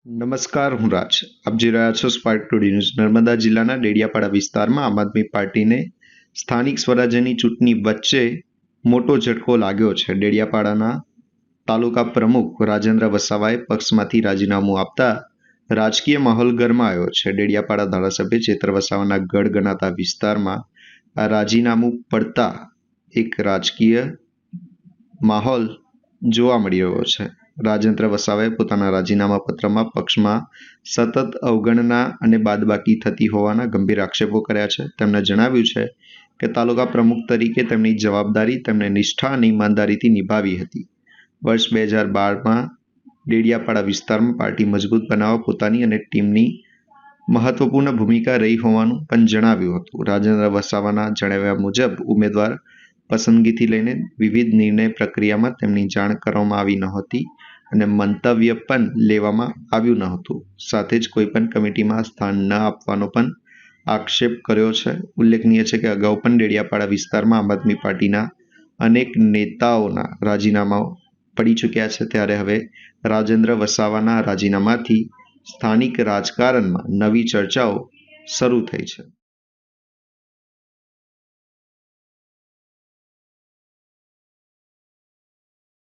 નમસ્કાર, હું રાજ. આપ જોઈ રહ્યા છો સ્પાર્ક ટુડે ન્યૂઝ. નર્મદા જિલ્લાના ડેડિયાપાડા વિસ્તારમાં આમ આદમી પાર્ટીને સ્થાનિક સ્વરાજ્યની ચૂંટણી વચ્ચે મોટો ઝટકો લાગ્યો છે. ડેડિયાપાડાના તાલુકા પ્રમુખ રાજેન્દ્ર વસાવાએ પક્ષમાંથી રાજીનામું આપતા રાજકીય માહોલ ગરમાયો છે. ડેડિયાપાડા ધારાસભ્ય ચેતર વસાવાના ગઢ ગણાતા વિસ્તારમાં આ રાજીનામું પડતા એક રાજકીય માહોલ જોવા મળી રહ્યો છે. રાજેન્દ્ર વસાવાએ પોતાના રાજીનામા પત્રમાં પક્ષમાં સતત અવગણના અને બાદબાકી થતી હોવાના ગંભીર આક્ષેપો કર્યા છે. તેમણે જણાવ્યું છે કે તાલુકા પ્રમુખ તરીકે તેમની જવાબદારી તેમણે નિષ્ઠા અને ઈમાનદારીથી નિભાવી હતી. વર્ષ 2012માં ડેડિયાપાડા વિસ્તારમાં પાર્ટી મજબૂત બનાવવા પોતાની અને ટીમની મહત્વપૂર્ણ ભૂમિકા રહી હોવાનું પણ જણાવ્યું હતું. રાજેન્દ્ર વસાવાના જણાવ્યા મુજબ ઉમેદવાર પસંદગીથી લઈને વિવિધ નિર્ણય પ્રક્રિયામાં તેમની જાણ કરવામાં આવી નહોતી અને મંતવ્ય પણ લેવામાં આવ્યું ન હતું. સાથે જ કોઈ પણ કમિટીમાં સ્થાન ન આપવાનો પણ આક્ષેપ કર્યો છે. ઉલ્લેખનીય છે કે અગાઉ પણ ડેડિયાપાડા વિસ્તારમાં આમ આદમી પાર્ટીના અનેક નેતાઓના રાજીનામાઓ પડી ચૂક્યા છે. ત્યારે હવે રાજેન્દ્ર વસાવાના રાજીનામાથી સ્થાનિક રાજકારણમાં નવી ચર્ચાઓ શરૂ થઈ છે.